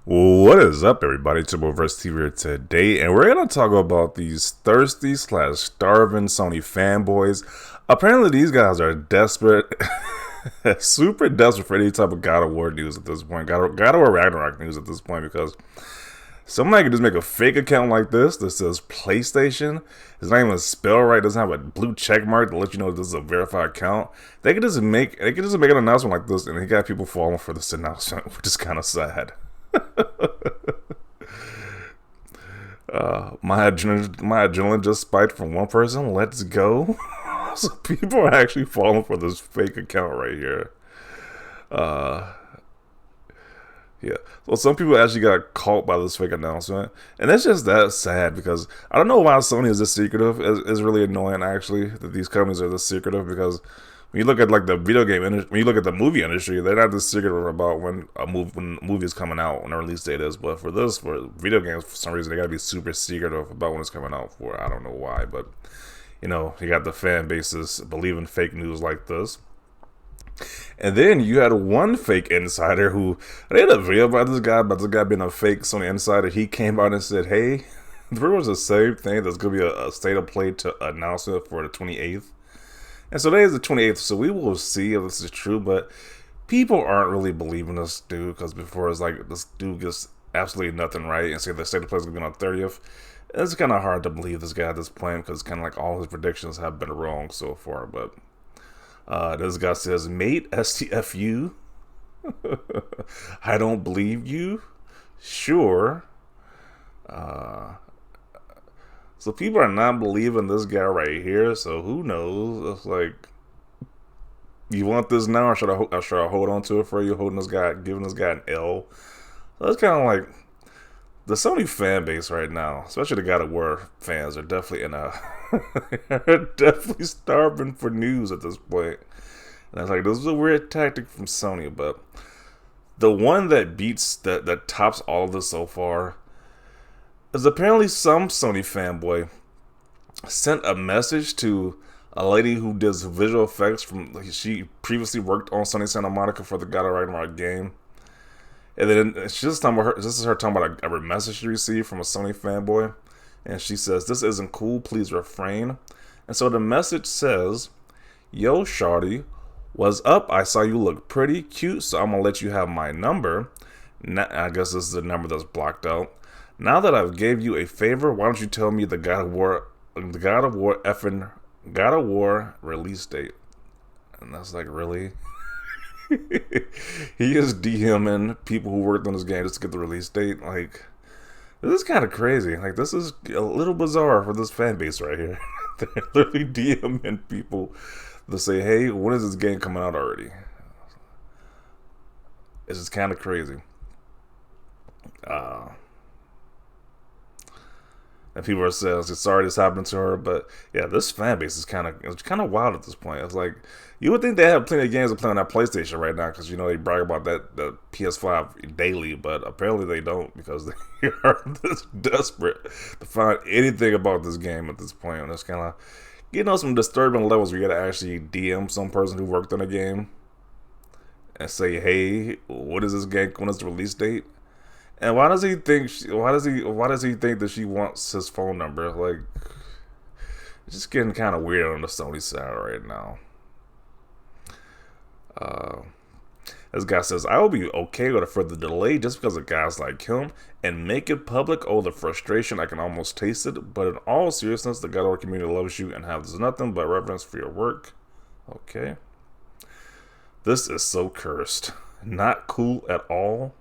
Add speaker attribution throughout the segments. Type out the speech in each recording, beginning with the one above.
Speaker 1: What is up, everybody? It's your boy Verse TV here today, and we're gonna talk about these thirsty slash starving Sony fanboys. Apparently, these guys are desperate, super desperate for any type of God of War news at this point. God of War Ragnarok news at this point because somebody could just make a fake account like this that says PlayStation. It's not even spelled right. It doesn't have a blue check mark to let you know this is a verified account. They could just make an announcement like this, and he got people falling for this announcement, which is kind of sad. My adrenaline just spiked from one person. Let's go. So people are actually falling for this fake account right here. Uh, yeah. So some people actually got caught by this fake announcement, and it's just that sad because I don't know why Sony is this secretive. It's really annoying actually that these companies are this secretive because when you look at like the video game industry, when you look at the movie industry, they're not this secretive about when a movie is coming out, when the release date is. But for video games, for some reason, they gotta be super secretive about when it's coming out. For I don't know why, but you got the fan bases believing fake news like this. And then you had one fake insider who they had a video about this guy being a fake Sony insider. He came out and said, "Hey, there was the same thing. There's gonna be a state of play to announcement for the 28th." And so today is the 28th, so we will see if this is true, but people aren't really believing this dude because before it's like this dude gets absolutely nothing right and say the state of play is going to be on the 30th. It's kind of hard to believe this guy at this point because kind of like all his predictions have been wrong so far. But this guy says, "Mate, STFU, I don't believe you. Sure." Uh, So people are not believing this guy right here. So who knows? It's like, you want this now, or should I hold on to it for you? Giving this guy an L. So it's kind of like the Sony fan base right now, especially the God of War fans, are definitely in a are definitely starving for news at this point. And it's like this is a weird tactic from Sony, but the one that beats that tops all of this so far is apparently some Sony fanboy sent a message to a lady who does visual effects she previously worked on Sony Santa Monica for the God of Ragnarok game. And then this is her talking about a message she received from a Sony fanboy. And she says, "This isn't cool, please refrain." And so the message says, "Yo, shawty, what's up? I saw you look pretty cute, so I'm gonna let you have my number." I guess this is the number that's blocked out. "Now that I've gave you a favor, why don't you tell me the God of War release date?" And that's like, really? He is DMing people who worked on this game just to get the release date. Like, this is kind of crazy. Like, this is a little bizarre for this fan base right here. They're literally DMing people to say, "Hey, when is this game coming out already?" It's just kind of crazy. Uh, And people are saying, "Sorry this happened to her," but yeah, this fan base is kind of wild at this point. It's like you would think they have plenty of games to play on that PlayStation right now because they brag about that the PS5 daily, but apparently they don't because they are this desperate to find anything about this game at this point. And it's kind of getting on some disturbing levels where you got to actually DM some person who worked on a game and say, "Hey, what is this game? When is the release date?" And why does he think? Why does he think that she wants his phone number? Like, it's just getting kind of weird on the Sony side right now. Uh, this guy says, "I will be okay with a further delay just because of guys like him and make it public. Oh, the frustration! I can almost taste it. But in all seriousness, the God of War community loves you and has nothing but reverence for your work." Okay, this is so cursed. Not cool at all.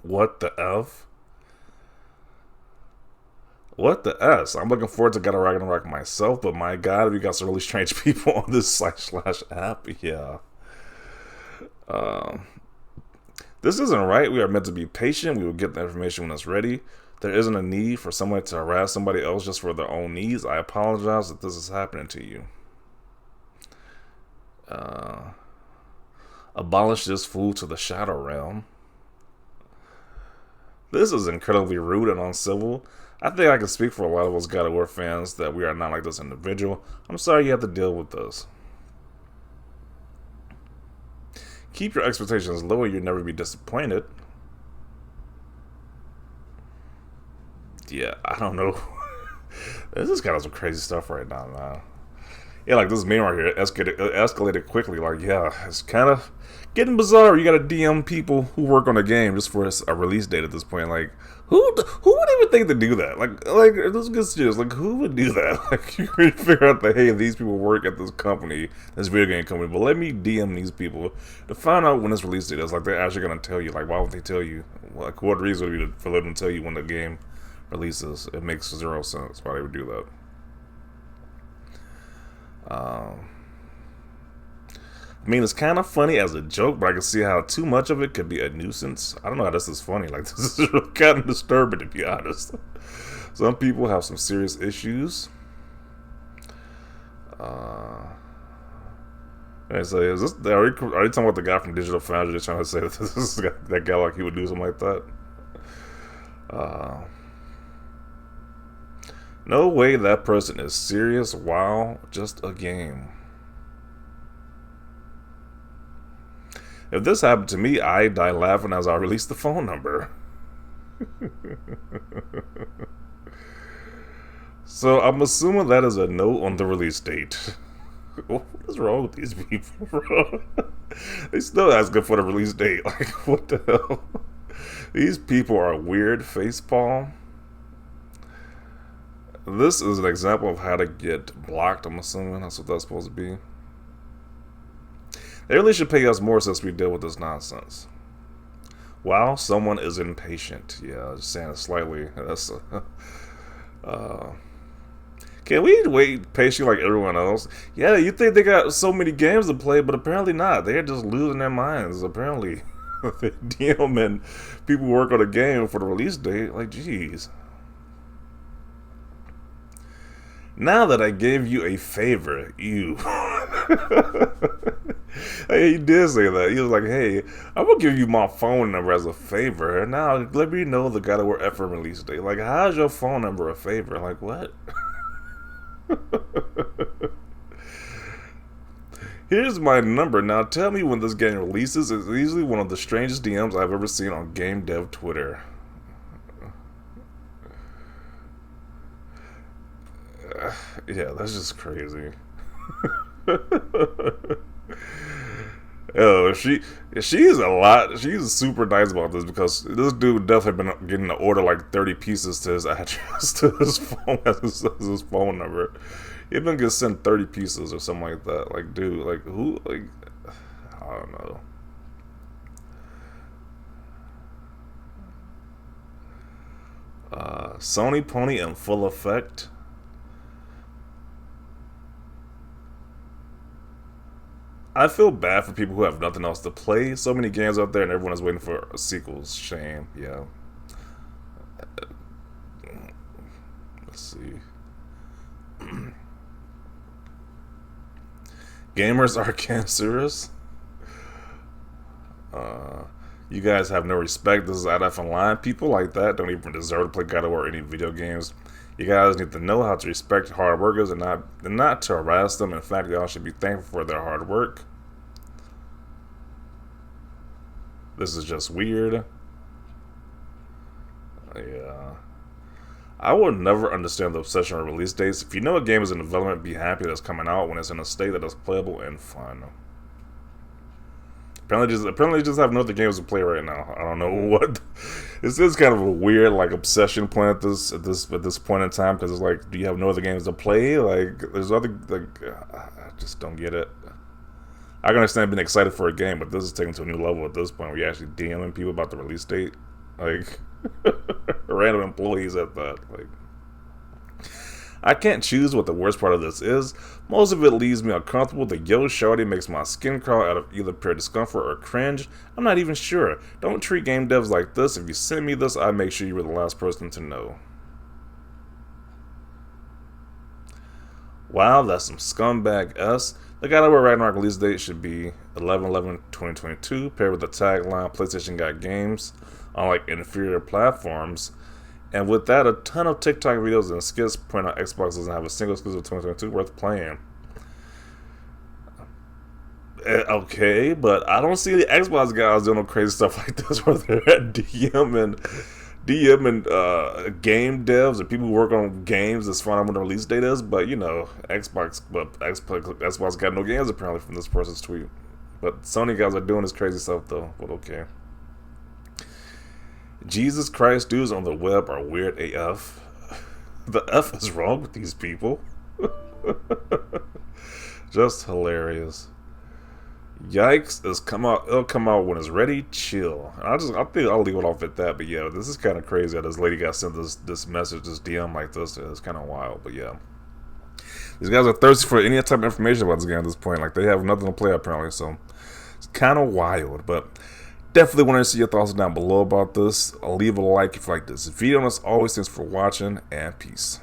Speaker 1: What the F? What the S? I'm looking forward to God of Ragnarok myself, but my God, we got some really strange people on this slash app. Yeah. Um, this isn't right. We are meant to be patient. We will get the information when it's ready. There isn't a need for someone to harass somebody else just for their own needs. I apologize that this is happening to you. Uh, Abolish this fool to the shadow realm. This is incredibly rude and uncivil. I think I can speak for a lot of us God of War fans that we are not like this individual. I'm sorry you have to deal with this. Keep your expectations low or you'll never be disappointed. Yeah, I don't know. This is kind of some crazy stuff right now, man. Yeah, like this meme right here escalated quickly. Like, yeah, it's kind of getting bizarre. You got to DM people who work on a game just for a release date at this point. Like, who would even think to do that? Like let's get serious. Like, who would do that? Like, you can figure out that hey, these people work at this company, this video game company, but let me DM these people to find out when this release date is. Like, they're actually gonna tell you. Like, why would they tell you? Like, what reason would be for them to tell you when the game releases? It makes zero sense why they would do that. I mean, it's kind of funny as a joke, but I can see how too much of it could be a nuisance. I don't know how this is funny. Like, this is really kind of disturbing, to be honest. Some people have some serious issues. And so, are you talking about the guy from Digital Foundry trying to say that this is that guy like he would do something like that? No way that person is serious. Wow, just a game. If this happened to me, I'd die laughing as I release the phone number. So I'm assuming that is a note on the release date. What is wrong with these people, bro? They still asking for the release date. Like, what the hell? These people are weird facepalm. This is an example of how to get blocked, I'm assuming. That's what that's supposed to be. They really should pay us more since we deal with this nonsense. Wow, someone is impatient. Yeah, just saying it slightly. That's can we wait patiently like everyone else? Yeah, you think they got so many games to play, but apparently not. They're just losing their minds, apparently. They DM and people work on a game for the release date. Like, jeez. Now that I gave you a favor, you. Hey, he did say that. He was like, hey, I'm going to give you my phone number as a favor. Now, let me know the God of War F release date. Like, how's your phone number a favor? Like, what? Here's my number. Now, tell me when this game releases. It's easily one of the strangest DMs I've ever seen on game dev Twitter. Yeah, that's just crazy. Oh, she's a lot. She's super nice about this because this dude definitely been getting to order like 30 pieces to his address to his phone as his phone number. He been getting sent 30 pieces or something like that. Like, dude, like who? Like, I don't know. Sony Pony in full effect. I feel bad for people who have nothing else to play. So many games out there, and everyone is waiting for sequels. Shame, yeah. Let's see. Gamers are cancerous. You guys have no respect. This is IF Online. People like that don't even deserve to play God of War or any video games. You guys need to know how to respect hard workers and not to harass them. In fact, y'all should be thankful for their hard work. This is just weird. Yeah. I will never understand the obsession with release dates. If you know a game is in development, be happy that it's coming out when it's in a state that is playable and fun. Apparently just have no other games to play right now. I don't know what. This is kind of a weird like obsession plan at this point in time because it's like, do you have no other games to play? Like, there's other like, I just don't get it. I can understand being excited for a game, but this is taken to a new level at this point where you're actually DMing people about the release date. Like, random employees at that. Like, I can't choose what the worst part of this is. Most of it leaves me uncomfortable. The yo shorty makes my skin crawl out of either pure discomfort or cringe. I'm not even sure. Don't treat game devs like this. If you send me this, I make sure you were the last person to know. Wow, that's some scumbag S. The God of War Ragnarok release date should be 11/11/2022, paired with the tagline PlayStation got games on like inferior platforms. And with that, a ton of TikTok videos and skits point out Xbox doesn't have a single exclusive 2022 worth playing. Okay, but I don't see the Xbox guys doing no crazy stuff like this where they're DMing DM and game devs and people who work on games that's find out when the release date is, but Xbox got no games apparently from this person's tweet. But Sony guys are doing this crazy stuff though. But okay. Jesus Christ, dudes on the web are weird AF. The F is wrong with these people. Just hilarious. Yikes is come out. It'll come out when it's ready. Chill. I think I'll leave it off at that. But yeah, this is kind of crazy that this lady got sent this message, this DM like this. It's kind of wild. But yeah, these guys are thirsty for any type of information about this game at this point. Like they have nothing to play apparently. So it's kind of wild. But definitely want to see your thoughts down below about this. I'll leave a like if you like this video. And as always, thanks for watching and peace.